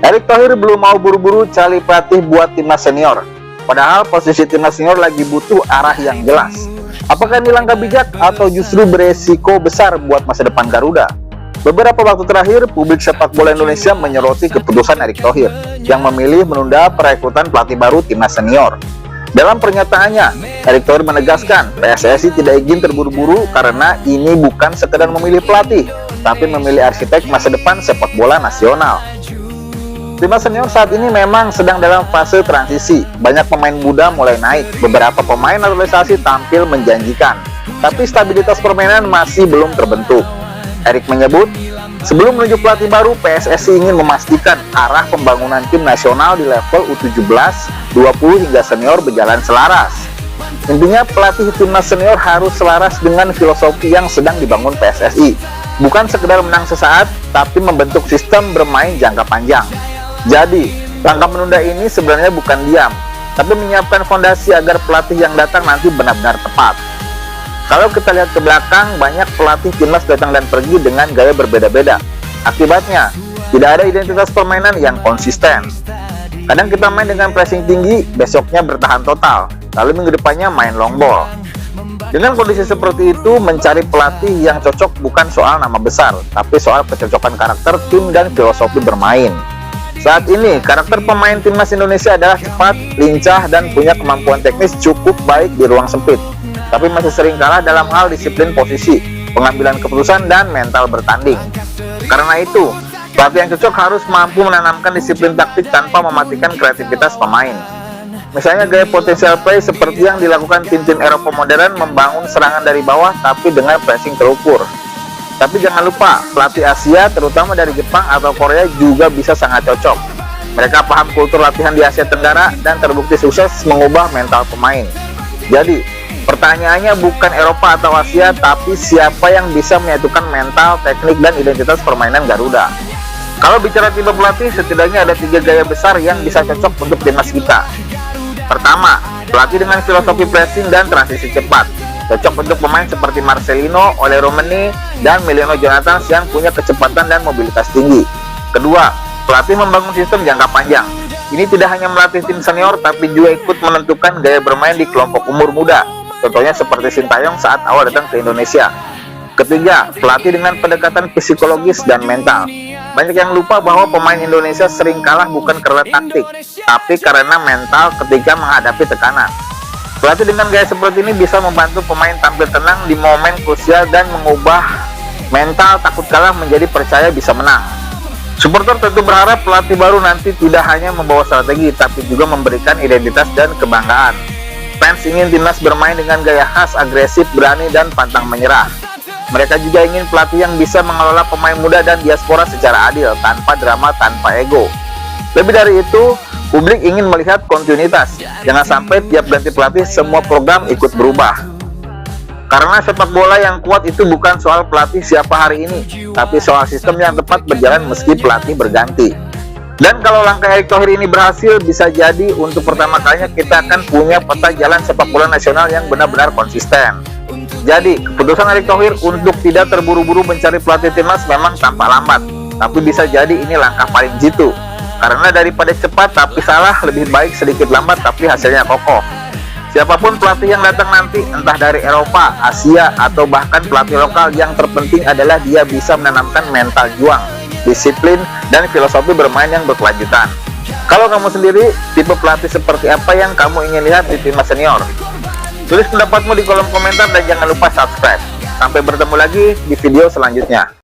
Erick Thohir belum mau buru-buru cari pelatih buat timnas senior. Padahal posisi timnas senior lagi butuh arah yang jelas. Apakah ini langkah bijak atau justru beresiko besar buat masa depan Garuda? Beberapa waktu terakhir, publik sepak bola Indonesia menyoroti keputusan Erick Thohir yang memilih menunda perekrutan pelatih baru timnas senior. Dalam pernyataannya, Erick Thohir menegaskan PSSI tidak ingin terburu-buru karena ini bukan sekedar memilih pelatih, tapi memilih arsitek masa depan sepak bola nasional. Timnas senior saat ini memang sedang dalam fase transisi. Banyak pemain muda mulai naik, beberapa pemain naturalisasi tampil menjanjikan, tapi stabilitas permainan masih belum terbentuk. Erick menyebut, sebelum menunjuk pelatih baru, PSSI ingin memastikan arah pembangunan tim nasional di level U17, 20 hingga senior berjalan selaras. Intinya pelatih timnas senior harus selaras dengan filosofi yang sedang dibangun PSSI. Bukan sekedar menang sesaat, tapi membentuk sistem bermain jangka panjang. Jadi, langkah menunda ini sebenarnya bukan diam, tapi menyiapkan fondasi agar pelatih yang datang nanti benar-benar tepat. Kalau kita lihat ke belakang, banyak pelatih timnas datang dan pergi dengan gaya berbeda-beda. Akibatnya, tidak ada identitas permainan yang konsisten. Kadang kita main dengan pressing tinggi, besoknya bertahan total, lalu minggu depannya main long ball. Dengan kondisi seperti itu, mencari pelatih yang cocok bukan soal nama besar, tapi soal kecocokan karakter tim dan filosofi bermain. Saat ini, karakter pemain timnas Indonesia adalah cepat, lincah, dan punya kemampuan teknis cukup baik di ruang sempit, tapi masih sering kalah dalam hal disiplin posisi, pengambilan keputusan, dan mental bertanding. Karena itu, pelatih yang cocok harus mampu menanamkan disiplin taktik tanpa mematikan kreativitas pemain. Misalnya gaya potensial play seperti yang dilakukan tim-tim Eropa modern, membangun serangan dari bawah tapi dengan pressing terukur. Tapi jangan lupa, pelatih Asia, terutama dari Jepang atau Korea, juga bisa sangat cocok. Mereka paham kultur latihan di Asia Tenggara dan terbukti sukses mengubah mental pemain. Jadi, pertanyaannya bukan Eropa atau Asia, tapi siapa yang bisa menyatukan mental, teknik, dan identitas permainan Garuda. Kalau bicara tipe pelatih, setidaknya ada 3 gaya besar yang bisa cocok untuk timnas kita. Pertama, pelatih dengan filosofi pressing dan transisi cepat. Cocok untuk pemain seperti Marcelino, Ole Romeni, dan Emiliano Jonathan yang punya kecepatan dan mobilitas tinggi. Kedua, pelatih membangun sistem jangka panjang. Ini tidak hanya melatih tim senior, tapi juga ikut menentukan gaya bermain di kelompok umur muda. Contohnya seperti Sintayong saat awal datang ke Indonesia. Ketiga, pelatih dengan pendekatan psikologis dan mental. Banyak yang lupa bahwa pemain Indonesia sering kalah bukan karena taktik, tapi karena mental ketika menghadapi tekanan. Pelatih dengan gaya seperti ini bisa membantu pemain tampil tenang di momen krusial dan mengubah mental takut kalah menjadi percaya bisa menang. Supporter tentu berharap pelatih baru nanti tidak hanya membawa strategi, tapi juga memberikan identitas dan kebanggaan. Fans ingin timnas bermain dengan gaya khas, agresif, berani, dan pantang menyerah. Mereka juga ingin pelatih yang bisa mengelola pemain muda dan diaspora secara adil, tanpa drama, tanpa ego. Lebih dari itu, publik ingin melihat kontinuitas. Jangan sampai tiap ganti pelatih semua program ikut berubah. Karena sepak bola yang kuat itu bukan soal pelatih siapa hari ini, tapi soal sistem yang tepat berjalan meski pelatih berganti. Dan kalau langkah Erick Thohir ini berhasil, bisa jadi untuk pertama kalinya kita akan punya peta jalan sepak bola nasional yang benar-benar konsisten. Jadi, keputusan Erick Thohir untuk tidak terburu-buru mencari pelatih timnas memang tampak lambat, tapi bisa jadi ini langkah paling jitu. Karena daripada cepat tapi salah, lebih baik sedikit lambat tapi hasilnya kokoh. Siapapun pelatih yang datang nanti, entah dari Eropa, Asia, atau bahkan pelatih lokal, yang terpenting adalah dia bisa menanamkan mental juang, disiplin, dan filosofi bermain yang berkelanjutan. Kalau kamu sendiri, tipe pelatih seperti apa yang kamu ingin lihat di timnas senior? Tulis pendapatmu di kolom komentar dan jangan lupa subscribe. Sampai bertemu lagi di video selanjutnya.